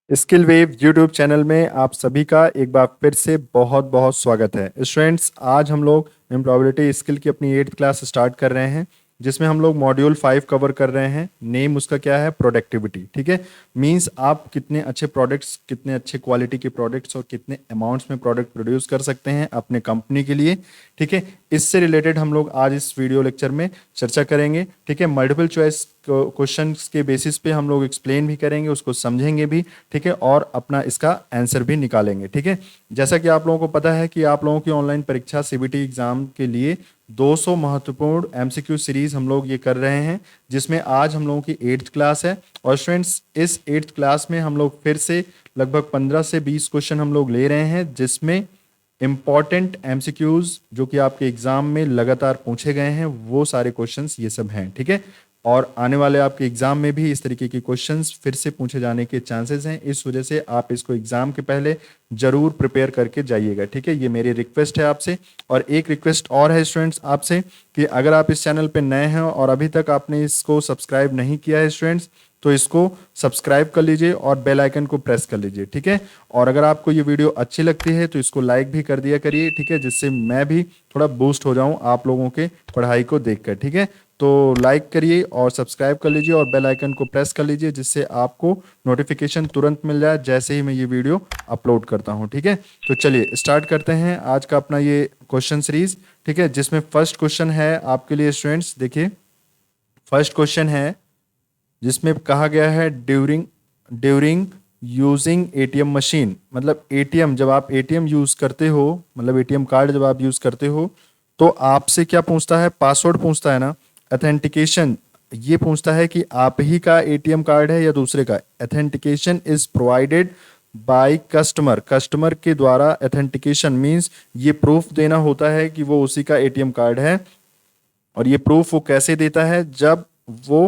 Skill wave YouTube channel में आप सभी का एक बार फिर से बहुत बहुत स्वागत है। स्टूडेंट्स, आज हम लोग एम्प्लॉयबिलिटी स्किल की अपनी 8th क्लास स्टार्ट कर रहे हैं, जिसमें हम लोग मॉड्यूल 5 कवर कर रहे हैं। नेम उसका क्या है? प्रोडक्टिविटी। ठीक है, मींस आप कितने अच्छे प्रोडक्ट्स, कितने अच्छे क्वालिटी के प्रोडक्ट्स और कितने अमाउंट्स में प्रोडक्ट प्रोड्यूस कर सकते हैं अपने कंपनी के लिए। ठीक है, इससे रिलेटेड हम लोग आज इस वीडियो लेक्चर में चर्चा करेंगे। ठीक है, मल्टीपल चॉइस क्वेश्चंस के बेसिस पे हम लोग एक्सप्लेन भी करेंगे, उसको समझेंगे भी। ठीक है, और अपना इसका आंसर भी निकालेंगे। ठीक है, जैसा कि आप लोगों को पता है कि आप लोगों की ऑनलाइन परीक्षा सीबीटी एग्जाम के लिए 200 महत्वपूर्ण एमसीक्यू सीरीज हम लोग ये कर रहे हैं, जिसमें आज हम लोगों की 8th क्लास है। और स्टूडेंट्स, इस 8th क्लास में हम लोग फिर से लगभग 15 से 20 क्वेश्चन हम लोग ले रहे हैं, जिसमें इंपॉर्टेंट एमसीक्यूज जो कि आपके एग्जाम में लगातार पूछे गए हैं, वो सारे क्वेश्चंस ये सब हैं। ठीक है, और आने वाले आपके एग्जाम में भी इस तरीके के क्वेश्चंस फिर से पूछे जाने के चांसेस हैं। इस वजह से आप इसको एग्जाम के पहले जरूर प्रिपेयर करके जाइएगा। ठीक है, ये मेरी रिक्वेस्ट है आपसे। और एक रिक्वेस्ट और है स्टूडेंट्स आपसे, कि अगर आप इस चैनल पे नए हैं और अभी तक आपने इसको सब्सक्राइब नहीं किया है स्टूडेंट्स, तो इसको सब्सक्राइब कर लीजिए और बेल आइकन को प्रेस कर लीजिए। ठीक है, और अगर आपको ये वीडियो अच्छी लगती है तो इसको लाइक भी कर दिया करिए। ठीक है, जिससे मैं भी थोड़ा बूस्ट हो जाऊं आप लोगों के पढ़ाई को देखकर। ठीक है, तो लाइक करिए और सब्सक्राइब कर लीजिए और बेल आइकन को प्रेस कर लीजिए, जिससे आपको नोटिफिकेशन तुरंत मिल जाए जैसे ही मैं ये वीडियो अपलोड करता हूँ। ठीक है, तो चलिए स्टार्ट करते हैं आज का अपना ये क्वेश्चन सीरीज। ठीक है, जिसमें फर्स्ट क्वेश्चन है आपके लिए स्टूडेंट्स। देखिए, फर्स्ट क्वेश्चन है जिसमें कहा गया है during during using ATM machine. मतलब एटीएम, जब आप एटीएम यूज करते हो, मतलब एटीएम कार्ड जब आप यूज करते हो, तो आपसे क्या पूछता है? पासवर्ड पूछता है ना। ऑथेंटिकेशन ये पूछता है कि आप ही का एटीएम कार्ड है या दूसरे का। Authentication is provided by customer. Customer के द्वारा ऑथेंटिकेशन मींस ये प्रूफ देना होता है कि वो उसी का एटीएम कार्ड है। और ये प्रूफ वो कैसे देता है? जब वो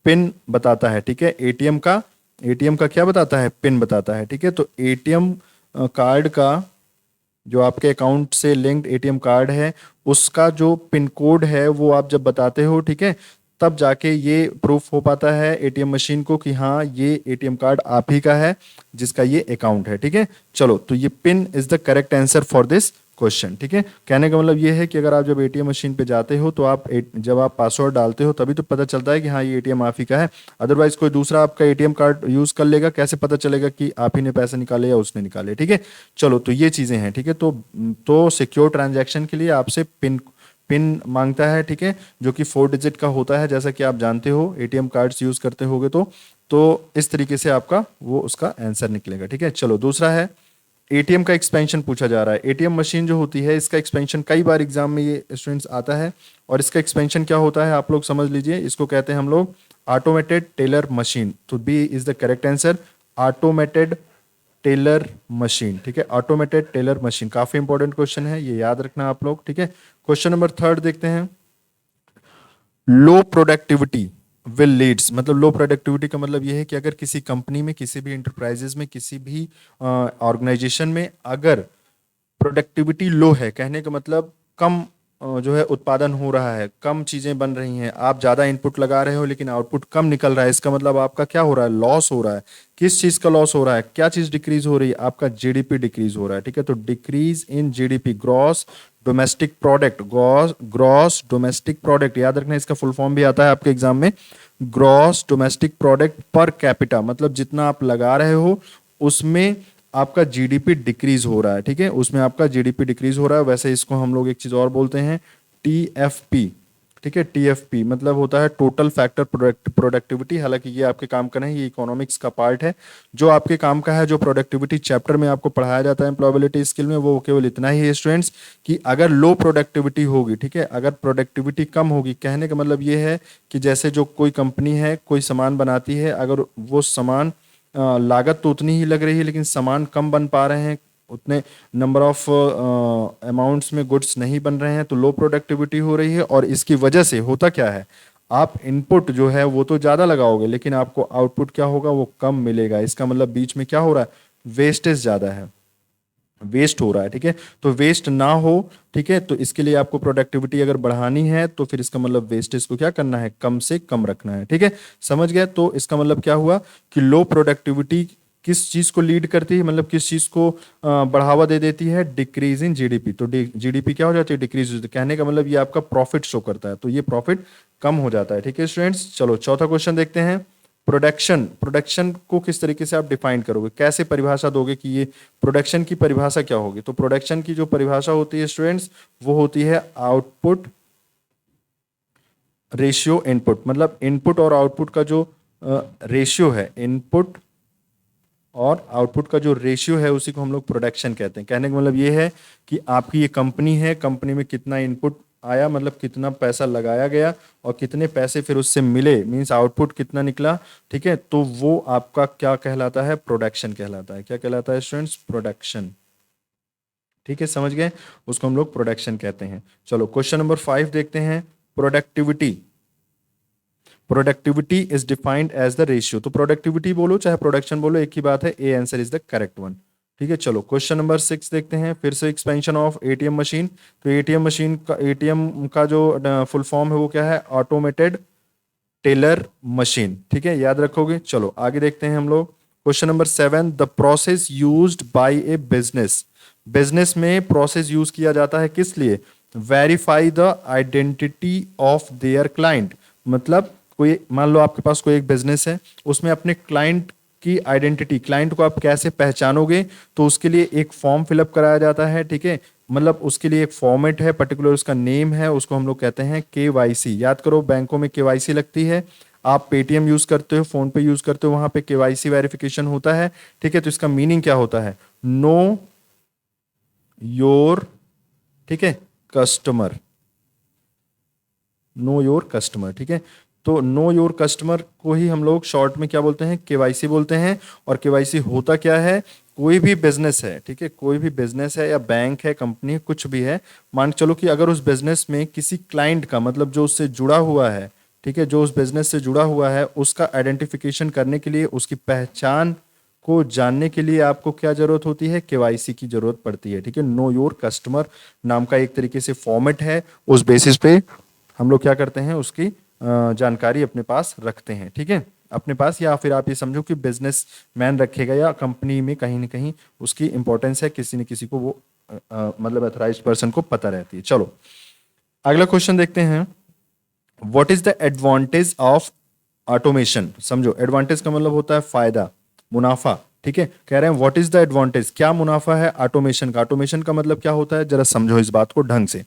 पिन बताता है। ठीक है, एटीएम का क्या बताता है? पिन बताता है। ठीक है, तो एटीएम कार्ड का, जो आपके अकाउंट से लिंक्ड एटीएम कार्ड है, उसका जो पिन कोड है वो आप जब बताते हो, ठीक है, तब जाके ये प्रूफ हो पाता है एटीएम मशीन को कि हाँ, ये एटीएम कार्ड आप ही का है जिसका ये अकाउंट है। ठीक है, चलो, तो ये pin is the correct answer for this question. ठीक है, कहने का मतलब ये है कि अगर आप जब एटीएम मशीन पे जाते हो तो जब आप पासवर्ड डालते हो तभी तो पता चलता है कि हाँ, ये एटीएम आप ही का है। अदरवाइज कोई दूसरा आपका एटीएम कार्ड यूज कर लेगा, कैसे पता चलेगा कि आप ही ने पैसे निकाले या उसने निकाले? ठीक है, चलो, तो ये चीजें हैं। ठीक है, तो सिक्योर ट्रांजैक्शन के लिए आपसे पिन पिन मांगता है। ठीक है, जो कि 4 डिजिट का होता है, जैसा कि आप जानते हो एटीएम कार्ड्स यूज करते होगे तो इस तरीके से आपका वो उसका आंसर निकलेगा। ठीक है, चलो, दूसरा है एटीएम का एक्सपेंशन पूछा जा रहा है। एटीएम मशीन जो होती है, इसका एक्सपेंशन कई बार एग्जाम में ये स्टूडेंट्स आता है। और इसका एक्सपेंशन क्या होता है आप लोग समझ लीजिए। इसको कहते हैं हम लोग ऑटोमेटेड टेलर मशीन। तो B is the correct answer, automated teller machine. ठीक है, ऑटोमेटेड टेलर मशीन काफी इंपॉर्टेंट क्वेश्चन है, ये याद रखना आप लोग। ठीक है, क्वेश्चन नंबर थर्ड देखते हैं। लो प्रोडक्टिविटी विल लीड्स। मतलब लो प्रोडक्टिविटी का मतलब ये है कि अगर किसी कंपनी में, किसी भी इंटरप्राइजेस में, किसी भी ऑर्गेनाइजेशन में अगर प्रोडक्टिविटी लो है, कहने का मतलब कम जो है उत्पादन हो रहा है, कम चीजें बन रही हैं, आप ज्यादा इनपुट लगा रहे हो लेकिन आउटपुट कम निकल रहा है, इसका मतलब आपका क्या हो रहा है? लॉस हो रहा है। किस चीज का लॉस हो रहा है? क्या चीज डिक्रीज हो रही है? आपका जीडीपी डिक्रीज हो रहा है। ठीक है, तो decrease in GDP, gross domestic product. Gross domestic product याद रखना, इसका फुल फॉर्म भी आता है आपके एग्जाम में। Gross domestic product per capita, मतलब जितना आप लगा रहे हो उसमें आपका जीडीपी डिक्रीज हो रहा है। ठीक है, उसमें आपका जीडीपी डिक्रीज हो रहा है। वैसे इसको हम लोग एक चीज और बोलते हैं, टीएफपी। ठीक है, टीएफपी मतलब होता है टोटल फैक्टर प्रोडक्टिविटी। हालांकि ये आपके काम का नहीं, ये इकोनॉमिक्स का पार्ट है। जो आपके काम का है, जो प्रोडक्टिविटी चैप्टर में आपको पढ़ाया जाता है एम्प्लॉयबिलिटी स्किल में, वो केवल इतना ही है स्टूडेंट्स, कि अगर लो प्रोडक्टिविटी होगी, ठीक है, अगर प्रोडक्टिविटी कम होगी, कहने का मतलब ये है कि जैसे जो कोई कंपनी है, कोई सामान बनाती है, अगर वो सामान लागत तो उतनी ही लग रही है लेकिन सामान कम बन पा रहे हैं, उतने नंबर ऑफ अमाउंट्स में गुड्स नहीं बन रहे हैं, तो लो प्रोडक्टिविटी हो रही है। और इसकी वजह से होता क्या है? आप इनपुट जो है वो तो ज़्यादा लगाओगे लेकिन आपको आउटपुट क्या होगा? वो कम मिलेगा। इसका मतलब बीच में क्या हो रहा है? वेस्टेज ज़्यादा है, वेस्ट हो रहा है। ठीक है, तो वेस्ट ना हो। ठीक है, तो इसके लिए आपको प्रोडक्टिविटी अगर बढ़ानी है तो फिर इसका मतलब वेस्टेज को क्या करना है? कम से कम रखना है। ठीक है, समझ गए? तो इसका मतलब क्या हुआ कि लो प्रोडक्टिविटी किस चीज को लीड करती है, मतलब किस चीज को बढ़ावा दे देती है, डिक्रीज इन जीडीपी। तो जीडीपी क्या हो जाती है, डिक्रीज हो जाती है। कहने का मतलब ये आपका प्रॉफिट शो करता है, तो ये प्रॉफिट कम हो जाता है। ठीक है स्टूडेंट्स, चलो चौथा क्वेश्चन देखते हैं। प्रोडक्शन, प्रोडक्शन को किस तरीके से आप डिफाइन करोगे, कैसे परिभाषा दोगे कि ये प्रोडक्शन की परिभाषा क्या होगी। तो प्रोडक्शन की जो परिभाषा होती है स्टूडेंट्स, वो होती है आउटपुट रेशियो इनपुट। मतलब इनपुट और आउटपुट का जो रेशियो है, इनपुट और आउटपुट का जो रेशियो है, उसी को हम लोग प्रोडक्शन कहते हैं। कहने का मतलब ये है कि आपकी ये कंपनी है, कंपनी में कितना इनपुट आया, मतलब कितना पैसा लगाया गया और कितने पैसे फिर उससे मिले, मींस आउटपुट कितना निकला। ठीक है, तो वो आपका क्या कहलाता है, प्रोडक्शन कहलाता है। क्या कहलाता है स्टूडेंट्स, प्रोडक्शन। ठीक है, समझ गए, उसको हम लोग प्रोडक्शन कहते हैं। चलो क्वेश्चन नंबर 5 देखते हैं। Productivity, productivity is defined as the ratio. तो प्रोडक्टिविटी बोलो चाहे प्रोडक्शन बोलो, एक ही बात है, A answer is the correct one. ठीक है, चलो क्वेश्चन नंबर 6 देखते हैं। फिर से एक्सपेंशन ऑफ एटीएम मशीन। तो एटीएम मशीन का, एटीएम का जो फुल फॉर्म है वो क्या है, ऑटोमेटेड टेलर मशीन। ठीक है, याद रखोगे। चलो आगे देखते हैं हम लोग। Question number 7, the process used by A business. Business में प्रोसेस यूज किया जाता है किस लिए, verify the identity of their client. मतलब कोई, मान लो आपके पास कोई एक बिजनेस है, उसमें अपने क्लाइंट की आइडेंटिटी, क्लाइंट को आप कैसे पहचानोगे, तो उसके लिए एक फॉर्म फिलअप कराया जाता है। ठीक है, मतलब उसके लिए एक फॉर्मेट है, पर्टिकुलर उसका नेम है, उसको हम लोग कहते हैं केवाईसी। याद करो, बैंकों में केवाईसी लगती है। आप पेटीएम यूज करते हो, फोन पे यूज करते हो, वहां पे केवाईसी वेरिफिकेशन होता है। ठीक है, तो इसका मीनिंग क्या होता है, नो योर, ठीक है, कस्टमर, नो योर कस्टमर। ठीक है, तो नो योर कस्टमर को ही हम लोग शॉर्ट में क्या बोलते हैं, केवाईसी बोलते हैं। और केवाईसी होता क्या है, कोई भी बिजनेस है, ठीक है, कोई भी बिजनेस है या बैंक है, कंपनी है, कुछ भी है, मान चलो कि अगर उस बिजनेस में किसी क्लाइंट का, मतलब जो उससे जुड़ा हुआ है, ठीक है, जो उस बिजनेस से जुड़ा हुआ है, उसका आइडेंटिफिकेशन करने के लिए, उसकी पहचान को जानने के लिए आपको क्या जरूरत होती है, केवाईसी की जरूरत पड़ती है। ठीक है, नो योर कस्टमर नाम का एक तरीके से फॉर्मेट है, उस बेसिस पे हम लोग क्या करते हैं, उसकी जानकारी अपने पास रखते हैं। ठीक है, अपने पास, या फिर आप ये समझो कि बिजनेस मैन रखेगा, या कंपनी में कहीं ना कहीं उसकी इंपॉर्टेंस है, किसी न किसी को वो मतलब अथराइज्ड पर्सन को पता रहती है। चलो अगला क्वेश्चन देखते हैं। What is the advantage of automation. समझो, एडवांटेज का मतलब होता है फायदा, मुनाफा। ठीक है, कह रहे हैं व्हाट इज द एडवांटेज, क्या मुनाफा है ऑटोमेशन का। ऑटोमेशन का मतलब क्या होता है, जरा समझो इस बात को ढंग से।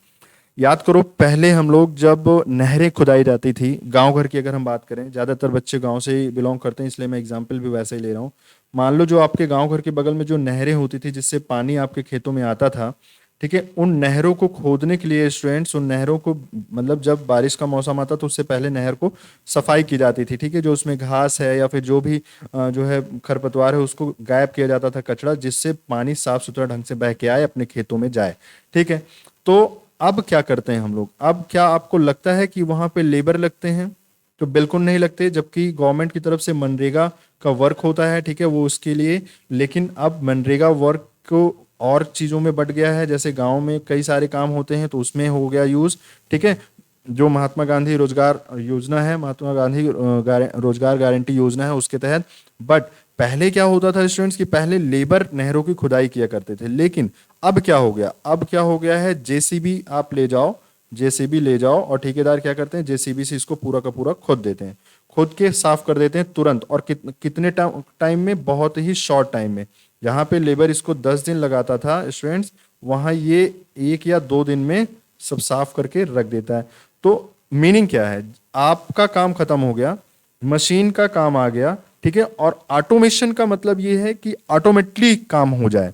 याद करो, पहले हम लोग जब नहरें खुदाई जाती थी, गांव घर की अगर हम बात करें, ज़्यादातर बच्चे गांव से ही बिलोंग करते हैं, इसलिए मैं एग्जांपल भी वैसे ही ले रहा हूँ। मान लो जो आपके गांव घर के बगल में जो नहरें होती थी, जिससे पानी आपके खेतों में आता था, ठीक है, उन नहरों को खोदने के लिए स्टूडेंट्स, उन नहरों को, मतलब जब बारिश का मौसम आता तो उससे पहले नहर को सफाई की जाती थी। ठीक है, जो उसमें घास है या फिर जो भी जो है खरपतवार है, उसको गायब किया जाता था, कचरा, जिससे पानी साफ सुथरा ढंग से बह के आए, अपने खेतों में जाए। ठीक है, तो अब क्या करते हैं हम लोग, अब क्या आपको लगता है कि वहां पे लेबर लगते हैं, तो बिल्कुल नहीं लगते, जबकि गवर्नमेंट की तरफ से मनरेगा का वर्क होता है। ठीक है, वो उसके लिए, लेकिन अब मनरेगा वर्क को और चीज़ों में बट गया है, जैसे गांव में कई सारे काम होते हैं तो उसमें हो गया यूज़। ठीक है, जो महात्मा गांधी रोजगार योजना है, महात्मा गांधी रोजगार गारंटी योजना है, उसके तहत। बट पहले क्या होता था स्टूडेंट्स, कि पहले लेबर नहरों की खुदाई किया करते थे, लेकिन अब क्या हो गया, अब क्या हो गया है, जेसीबी आप ले जाओ, जेसीबी ले जाओ, और ठेकेदार क्या करते हैं, जेसीबी से इसको पूरा का पूरा खोद देते हैं, खोद के साफ कर देते हैं तुरंत। और कितने टाइम में, बहुत ही शॉर्ट टाइम में। जहाँ पे लेबर इसको 10 दिन लगाता था स्टूडेंट्स, वहाँ ये 1 या 2 दिन में सब साफ करके रख देता है। तो मीनिंग क्या है, आपका काम खत्म हो गया, मशीन का काम आ गया। ठीक है, और ऑटोमेशन का मतलब ये है कि ऑटोमेटिकली काम हो जाए।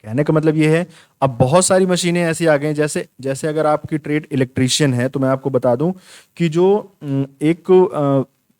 कहने का मतलब ये है, अब बहुत सारी मशीनें ऐसी आ गई, जैसे जैसे अगर आपकी ट्रेड इलेक्ट्रीशियन है, तो मैं आपको बता दूं कि जो एक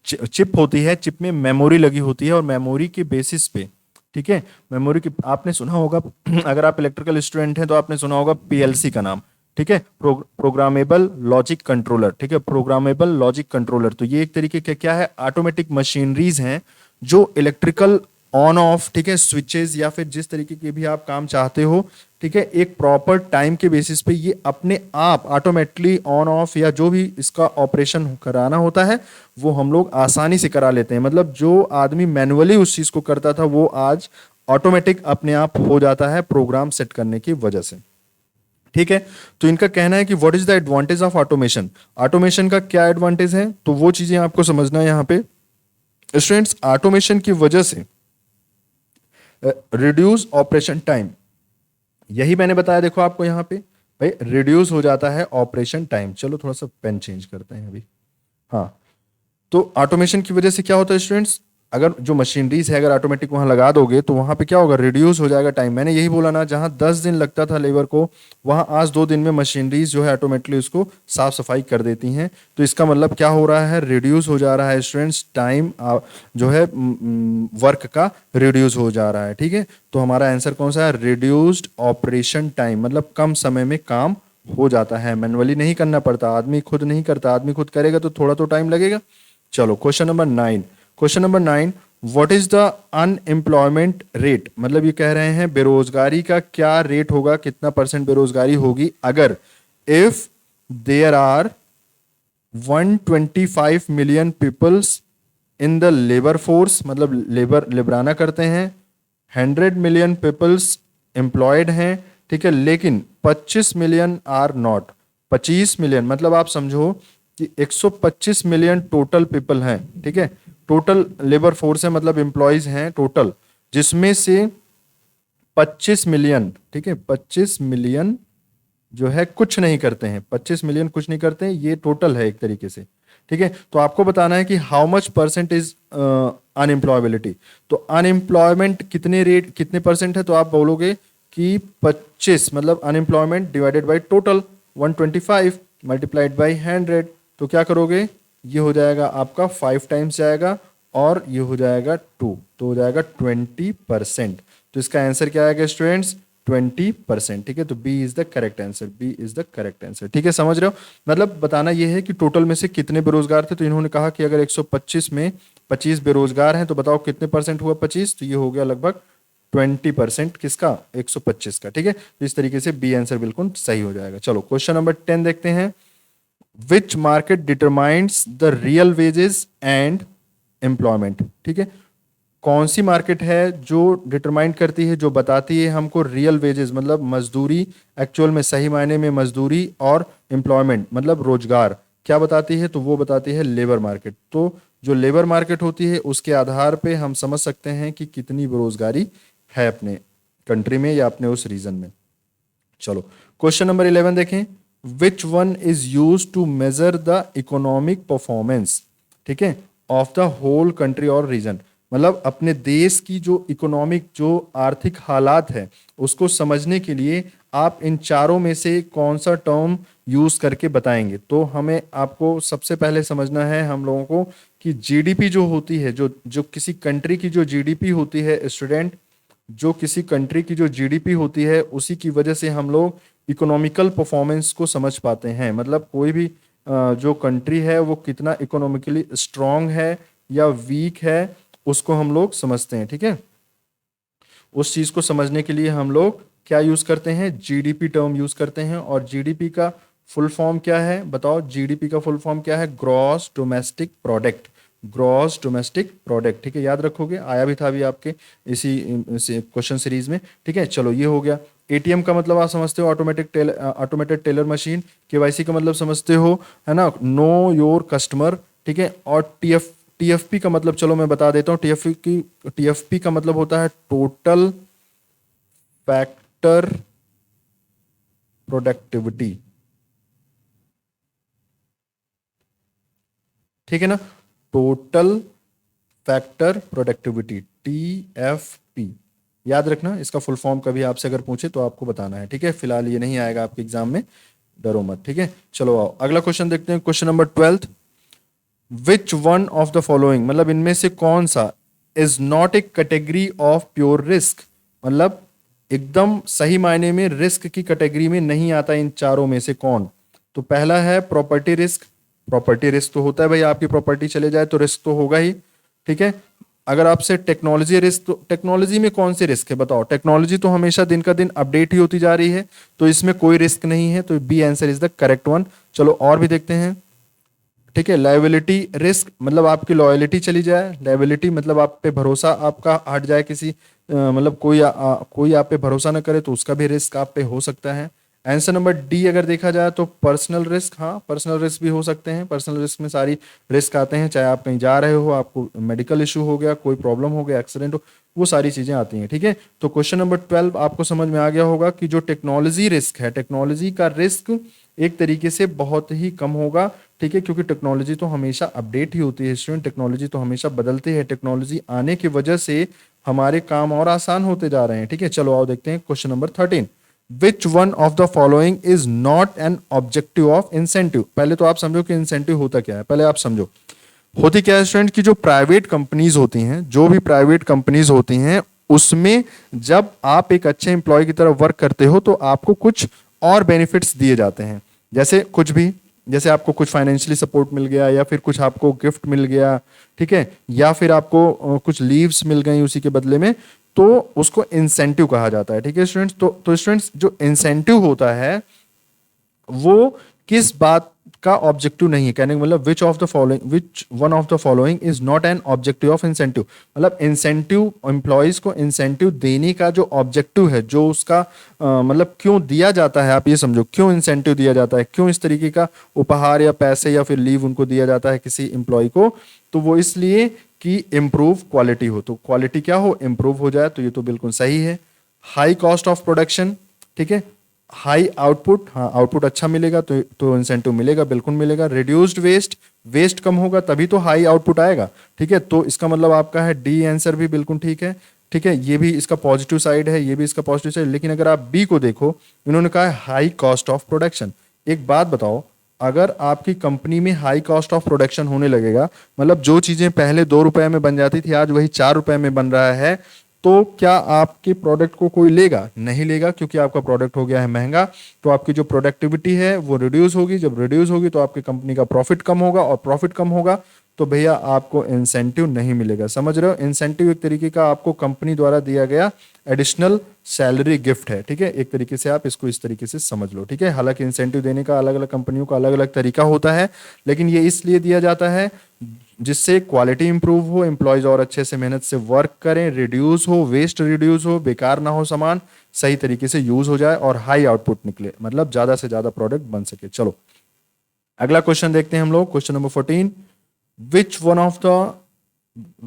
चिप होती है, चिप में मेमोरी लगी होती है, और मेमोरी के बेसिस पे, ठीक है, मेमोरी की आपने सुना होगा अगर आप इलेक्ट्रिकल स्टूडेंट हैं तो आपने सुना होगा पीएलसी का नाम। ठीक है, प्रोग्रामेबल लॉजिक कंट्रोलर। ठीक है, प्रोग्रामेबल लॉजिक कंट्रोलर, तो ये एक तरीके का क्या है, ऑटोमेटिक मशीनरीज हैं जो इलेक्ट्रिकल ऑन ऑफ, ठीक है, स्विचेस या फिर जिस तरीके के भी आप काम चाहते हो, ठीक है, एक प्रॉपर टाइम के बेसिस पे ये अपने आप ऑटोमेटिकली ऑन ऑफ या जो भी इसका ऑपरेशन कराना होता है वो हम लोग आसानी से करा लेते हैं। मतलब जो आदमी मैनुअली उस चीज को करता था वो आज ऑटोमेटिक अपने आप हो जाता है प्रोग्राम सेट करने की वजह से। ठीक है, तो इनका कहना है कि what is the advantage of automation, automation का क्या एडवांटेज है, तो वो चीजें आपको समझना है यहाँ पे स्टूडेंट्स। ऑटोमेशन की वजह से रिड्यूस ऑपरेशन टाइम, यही मैंने बताया, देखो आपको यहाँ पे भाई रिड्यूस हो जाता है ऑपरेशन टाइम। चलो थोड़ा सा पेन चेंज करते हैं अभी। हाँ, तो ऑटोमेशन की वजह से क्या होता है स्टूडेंट्स, अगर जो मशीनरीज है अगर ऑटोमेटिक वहां लगा दोगे तो वहां पे क्या होगा, रिड्यूस हो जाएगा टाइम। मैंने यही बोला ना, जहां 10 दिन लगता था लेबर को, वहां आज 2 दिन में मशीनरीज जो है ऑटोमेटिकली उसको साफ सफाई कर देती हैं। तो इसका मतलब क्या हो रहा है, रिड्यूस हो जा रहा है स्टूडेंट्स टाइम, जो है वर्क का रिड्यूस हो जा रहा है। ठीक है, तो हमारा आंसर कौन सा है, रिड्यूस्ड ऑपरेशन टाइम, मतलब कम समय में काम हो जाता है, मैनुअली नहीं करना पड़ता, आदमी खुद नहीं करता, आदमी खुद करेगा तो थोड़ा तो टाइम लगेगा। चलो question number 9, question number 9, what is the unemployment rate, मतलब ये कह रहे हैं बेरोजगारी का क्या रेट होगा, कितना परसेंट बेरोजगारी होगी अगर if there are 125 million peoples in the labour force, मतलब लेबर लिबराना करते हैं, 100 मिलियन पीपल्स एम्प्लॉयड हैं, ठीक है, लेकिन 25 मिलियन आर नॉट, 25 मिलियन मतलब आप समझो कि 125 मिलियन टोटल पीपल हैं, ठीक है, टोटल लेबर फोर्स है, मतलब एम्प्लॉयज हैं टोटल, जिसमें से 25 मिलियन, ठीक है, 25 मिलियन जो है कुछ नहीं करते हैं, 25 मिलियन कुछ नहीं करते हैं, ये टोटल है एक तरीके से। ठीक है, तो आपको बताना है कि how much percent is unemployability, तो अनएम्प्लॉयमेंट कितने रेट कितने परसेंट है, तो आप बोलोगे कि 25 मतलब unemployment divided by total 125 multiplied by 100, तो क्या करोगे, ये हो जाएगा आपका 5 टाइम्स जाएगा और ये हो जाएगा 2, तो हो जाएगा 20%। तो इसका आंसर क्या आएगा स्टूडेंट्स, 20%। ठीक है, तो B is the correct answer, B is the correct answer. ठीक है, समझ रहे हो, मतलब बताना ये है कि टोटल में से कितने बेरोजगार थे, तो इन्होंने कहा कि अगर 125 में 25 बेरोजगार हैं तो बताओ कितने परसेंट हुआ 25, तो ये हो गया लगभग 20% किसका, 125 का। ठीक है, तो इस तरीके से बी आंसर बिल्कुल सही हो जाएगा। चलो क्वेश्चन नंबर 10 देखते हैं, which market determines the real wages and employment. ठीक है, कौन सी मार्केट है जो डिटरमाइन करती है, जो बताती है हमको रियल वेजेस मतलब मजदूरी, एक्चुअल में सही मायने में मजदूरी, और एम्प्लॉयमेंट मतलब रोजगार, क्या बताती है, तो वो बताती है लेबर मार्केट। तो जो लेबर मार्केट होती है उसके आधार पे हम समझ सकते हैं कि कितनी बेरोजगारी है अपने कंट्री में या अपने उस रीजन में। चलो क्वेश्चन नंबर 11 देखें, which one is use to measure the economic performance, ठीक है, ऑफ द होल कंट्री और रीजन, मतलब अपने देश की जो इकोनॉमिक जो आर्थिक हालात है उसको समझने के लिए आप इन चारों में से कौन सा टर्म यूज करके बताएंगे। तो हमें आपको सबसे पहले समझना है हम लोगों को कि जीडीपी जो होती है, जो जो किसी कंट्री की जो जीडीपी होती है स्टूडेंट, जो किसी कंट्री की जो जीडीपी होती है उसी की वजह से हम लोग इकोनॉमिकल परफॉर्मेंस को समझ पाते हैं। मतलब कोई भी जो कंट्री है वो कितना इकोनॉमिकली स्ट्रांग है या वीक है उसको हम लोग समझते हैं। ठीक है, उस चीज को समझने के लिए हम लोग क्या यूज करते हैं, जीडीपी टर्म यूज करते हैं। और जीडीपी का फुल फॉर्म क्या है बताओ, जीडीपी का फुल फॉर्म क्या है, gross domestic product, gross domestic product. ठीक है, याद रखोगे, आया भी था अभी आपके इसी क्वेश्चन सीरीज में। ठीक है, चलो ये हो गया। एटीएम का मतलब आप समझते हो, ऑटोमेटेड टेलर मशीन। केवाईसी का मतलब समझते हो, है ना, नो योर कस्टमर। ठीक है, और टीएफपी का मतलब चलो मैं बता देता हूँ, टीएफपी का मतलब होता है टोटल फैक्टर प्रोडक्टिविटी। ठीक है ना, टोटल फैक्टर प्रोडक्टिविटी, टीएफपी, याद रखना। इसका फुल फॉर्म कभी आपसे अगर पूछे तो आपको बताना है। ठीक है, फिलहाल ये नहीं आएगा आपके एग्जाम में, डरो मत। ठीक है, चलो आओ अगला क्वेश्चन देखते हैं, question number 12, which one of the following, मतलब इनमें से कौन सा is not A category of pure risk, मतलब एकदम सही मायने में रिस्क की कैटेगरी में नहीं आता इन चारों में से कौन। तो पहला है प्रॉपर्टी रिस्क, प्रॉपर्टी रिस्क तो होता है भाई, आपकी प्रॉपर्टी चले जाए तो रिस्क तो होगा ही। ठीक है, अगर आपसे टेक्नोलॉजी रिस्क, तो टेक्नोलॉजी में कौन से रिस्क है बताओ? टेक्नोलॉजी तो हमेशा दिन का दिन अपडेट ही होती जा रही है, तो इसमें कोई रिस्क नहीं है, तो B answer is the correct one. चलो और भी देखते हैं। ठीक है, लायबिलिटी रिस्क मतलब आपकी लॉयलिटी चली जाए, लायबिलिटी मतलब आप पे भरोसा आपका हट जाए, किसी मतलब कोई आप पे भरोसा ना करे तो उसका भी रिस्क आप पे हो सकता है। आंसर नंबर डी अगर देखा जाए तो पर्सनल रिस्क, हाँ पर्सनल रिस्क भी हो सकते हैं। पर्सनल रिस्क में सारी रिस्क आते हैं, चाहे आप कहीं जा रहे हो, आपको मेडिकल इशू हो गया, कोई प्रॉब्लम हो गया, एक्सीडेंट हो, वो सारी चीजें आती हैं। ठीक है, तो क्वेश्चन नंबर 12 आपको समझ में आ गया होगा कि जो टेक्नोलॉजी रिस्क है, टेक्नोलॉजी का रिस्क एक तरीके से बहुत ही कम होगा। ठीक है, क्योंकि टेक्नोलॉजी तो हमेशा अपडेट ही होती है स्टूडेंट, टेक्नोलॉजी तो हमेशा बदलती है, टेक्नोलॉजी आने की वजह से हमारे काम और आसान होते जा रहे हैं। ठीक है, चलो आओ देखते हैं question number 13। Which one of the following is not an objective of incentive? पहले तो आप समझो कि इंसेंटिव होता क्या है, पहले आप समझो होती क्या है स्टूडेंट, की जो प्राइवेट कंपनीज होती हैं, जो भी प्राइवेट कंपनीज होती हैं, उसमें जब आप एक अच्छे एम्प्लॉय की तरह वर्क करते हो तो आपको कुछ और बेनिफिट्स दिए जाते हैं। जैसे कुछ भी, जैसे आपको कुछ फाइनेंशियली सपोर्ट मिल गया, या फिर कुछ आपको गिफ्ट मिल गया, ठीक है, या फिर आपको कुछ लीव्स मिल गई उसी के बदले में, तो उसको इंसेंटिव कहा जाता है। ठीक है स्टूडेंट्स, तो स्टूडेंट्स जो इंसेंटिव होता है वो किस बात का ऑब्जेक्टिव नहीं है, कहने का मतलब which of the following, which one of the following is not an objective of incentive, मतलब इंसेंटिव, एम्प्लॉयज को इंसेंटिव देने का जो ऑब्जेक्टिव है, जो उसका मतलब क्यों दिया जाता है, आप ये समझो क्यों इंसेंटिव दिया जाता है, क्यों इस तरीके का उपहार या पैसे या फिर लीव उनको दिया जाता है किसी एम्प्लॉय को, तो वो इसलिए कि इम्प्रूव क्वालिटी हो, तो क्वालिटी क्या हो, इम्प्रूव हो जाए, तो ये तो बिल्कुल सही है। हाई कॉस्ट ऑफ प्रोडक्शन, ठीक है, हाई आउटपुट, हाँ आउटपुट अच्छा मिलेगा तो इंसेंटिव मिलेगा, बिल्कुल मिलेगा। रिड्यूस्ड वेस्ट, वेस्ट कम होगा तभी तो हाई आउटपुट आएगा। ठीक है, तो इसका मतलब आपका है डी आंसर भी बिल्कुल ठीक है। ठीक है, ये भी इसका पॉजिटिव साइड है, ये भी इसका पॉजिटिव साइड, लेकिन अगर आप बी को देखो, इन्होंने कहा है हाई कॉस्ट ऑफ प्रोडक्शन। एक बात बताओ, अगर आपकी कंपनी में हाई कॉस्ट ऑफ प्रोडक्शन होने लगेगा, मतलब जो चीजें पहले 2 रुपए में बन जाती थी आज वही 4 रुपए में बन रहा है, तो क्या आपके प्रोडक्ट को कोई लेगा? नहीं लेगा, क्योंकि आपका प्रोडक्ट हो गया है महंगा। तो आपकी जो प्रोडक्टिविटी है वो रिड्यूस होगी, जब रिड्यूस होगी तो आपकी कंपनी का प्रॉफिट कम होगा, और प्रॉफिट कम होगा तो भैया आपको इंसेंटिव नहीं मिलेगा। समझ रहे हो, इंसेंटिव एक तरीके का आपको कंपनी द्वारा दिया गया एडिशनल सैलरी गिफ्ट है। ठीक है, एक तरीके से आप इसको इस तरीके से समझ लो। ठीक है, हालांकि इंसेंटिव देने का अलग अलग कंपनियों का अलग अलग तरीका होता है, लेकिन ये इसलिए दिया जाता है जिससे क्वालिटी इंप्रूव हो, एम्प्लॉयज और अच्छे से मेहनत से वर्क करें, रिड्यूस हो, वेस्ट रिड्यूस हो, बेकार ना हो, सामान सही तरीके से यूज हो जाए और हाई आउटपुट निकले, मतलब ज्यादा से ज्यादा प्रोडक्ट बन सके। चलो अगला क्वेश्चन देखते हैं हम लोग, question number 14। Which one of the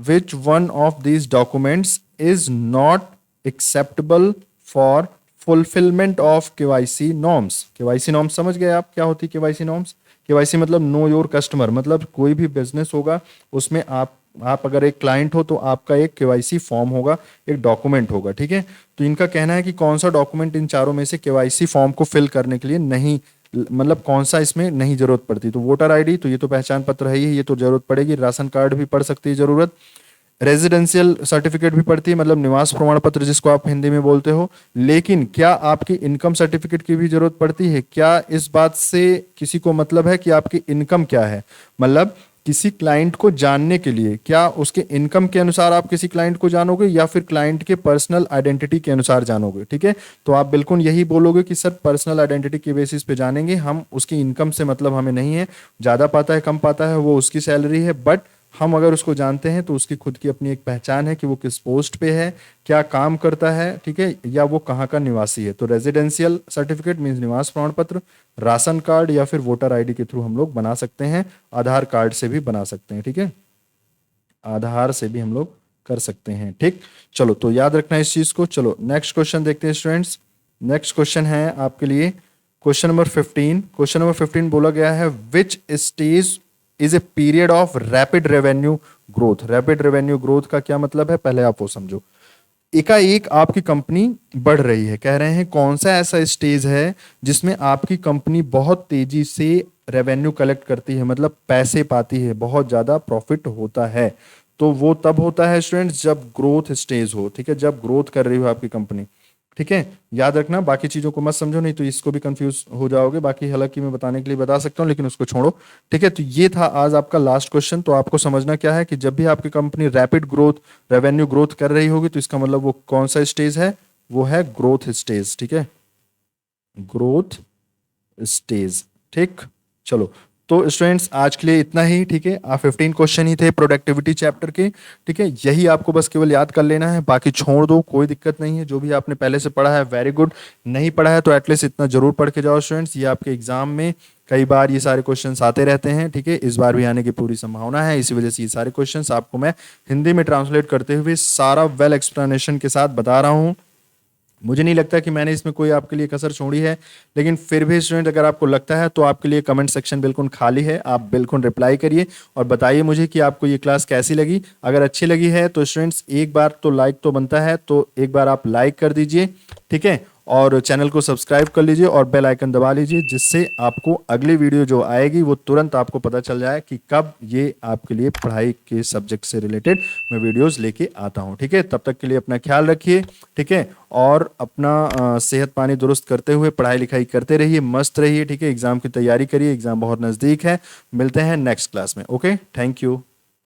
which one of these documents is not acceptable for fulfillment of KYC norms? KYC norms समझ गए आप क्या होती है KYC norms? KYC मतलब नो योर कस्टमर, मतलब कोई भी बिजनेस होगा उसमें आप अगर एक क्लाइंट हो तो आपका एक KYC फॉर्म होगा, एक डॉक्यूमेंट होगा। ठीक है, तो इनका कहना है कि कौन सा डॉक्यूमेंट इन चारों में से KYC फॉर्म को फिल करने के लिए नहीं, मतलब कौन सा इसमें नहीं जरूरत पड़ती? तो वोटर आईडी, तो ये तो पहचान पत्र है ही, ये तो जरूरत पड़ेगी। राशन कार्ड भी पड़ सकती है जरूरत, रेजिडेंशियल सर्टिफिकेट भी पड़ती है, मतलब निवास प्रमाण पत्र जिसको आप हिंदी में बोलते हो। लेकिन क्या आपकी इनकम सर्टिफिकेट की भी जरूरत पड़ती है? क्या इस बात से किसी को मतलब है कि आपकी इनकम क्या है, मतलब किसी क्लाइंट को जानने के लिए क्या उसके इनकम के अनुसार आप किसी क्लाइंट को जानोगे, या फिर क्लाइंट के पर्सनल आइडेंटिटी के अनुसार जानोगे? ठीक है, तो आप बिल्कुल यही बोलोगे कि सर पर्सनल आइडेंटिटी के बेसिस पे जानेंगे हम, उसकी इनकम से मतलब हमें नहीं है, ज़्यादा पाता है कम पाता है वो उसकी सैलरी है, बट हम अगर उसको जानते हैं तो उसकी खुद की अपनी एक पहचान है कि वो किस पोस्ट पे है, क्या काम करता है, ठीक है, या वो कहाँ का निवासी है। तो रेजिडेंशियल सर्टिफिकेट मीन्स निवास प्रमाण पत्र, राशन कार्ड या फिर वोटर आईडी के थ्रू हम लोग बना सकते हैं, आधार कार्ड से भी बना सकते हैं। ठीक है, आधार से भी हम लोग कर सकते हैं। ठीक, चलो तो याद रखना इस चीज को। चलो नेक्स्ट क्वेश्चन देखते हैं स्टूडेंट्स। नेक्स्ट क्वेश्चन है आपके लिए क्वेश्चन नंबर 15। क्वेश्चन नंबर 15 बोला गया है which stage is a period of rapid revenue growth. Rapid revenue growth का क्या मतलब है, पहले आप वो समझो। एकाएक आपकी कंपनी बढ़ रही है, कह रहे हैं कौन सा ऐसा स्टेज है जिसमें आपकी कंपनी बहुत तेजी से रेवेन्यू कलेक्ट करती है, मतलब पैसे पाती है, बहुत ज्यादा प्रॉफिट होता है। तो वो तब होता है स्टूडेंट्स जब ग्रोथ स्टेज हो। ठीक है, जब ग्रोथ कर रही हो आपकी कंपनी। ठीक है, याद रखना, बाकी चीजों को मत समझो, नहीं तो इसको भी कंफ्यूज हो जाओगे। बाकी हालांकि मैं बताने के लिए बता सकता हूँ, लेकिन उसको छोड़ो। ठीक है, तो ये था आज आपका लास्ट क्वेश्चन। तो आपको समझना क्या है कि जब भी आपकी company rapid growth, revenue growth कर रही होगी, तो इसका मतलब वो कौन सा स्टेज है, वो है ग्रोथ स्टेज। ठीक है, ग्रोथ स्टेज। ठीक, चलो, तो स्टूडेंट्स आज के लिए इतना ही। ठीक है, आप 15 क्वेश्चन ही थे प्रोडक्टिविटी चैप्टर के। ठीक है, यही आपको बस केवल याद कर लेना है, बाकी छोड़ दो, कोई दिक्कत नहीं है। जो भी आपने पहले से पढ़ा है वेरी गुड, नहीं पढ़ा है तो एटलीस्ट इतना जरूर पढ़ के जाओ स्टूडेंट्स। ये आपके एग्जाम में कई बार ये सारे क्वेश्चंस आते रहते हैं। ठीक है, इस बार भी आने की पूरी संभावना है, इसी वजह से ये सारे क्वेश्चंस आपको मैं हिंदी में ट्रांसलेट करते हुए सारा वेल एक्सप्लेनेशन के साथ बता रहा हूँ। मुझे नहीं लगता कि मैंने इसमें कोई आपके लिए कसर छोड़ी है, लेकिन फिर भी स्टूडेंट अगर आपको लगता है तो आपके लिए कमेंट सेक्शन बिल्कुल खाली है, आप बिल्कुल रिप्लाई करिए और बताइए मुझे कि आपको ये क्लास कैसी लगी। अगर अच्छी लगी है तो स्टूडेंट्स एक बार तो लाइक तो बनता है, तो एक बार आप लाइक कर दीजिए। ठीक है, और चैनल को सब्सक्राइब कर लीजिए और बेल आइकन दबा लीजिए, जिससे आपको अगली वीडियो जो आएगी वो तुरंत आपको पता चल जाए कि कब ये आपके लिए पढ़ाई के सब्जेक्ट से रिलेटेड मैं वीडियोस लेके आता हूँ। ठीक है, तब तक के लिए अपना ख्याल रखिए। ठीक है, और अपना सेहत पानी दुरुस्त करते हुए पढ़ाई लिखाई करते रहिए, मस्त रहिए। ठीक है, एग्जाम की तैयारी करिए, एग्जाम बहुत नज़दीक है। मिलते हैं नेक्स्ट क्लास में। Okay, thank you.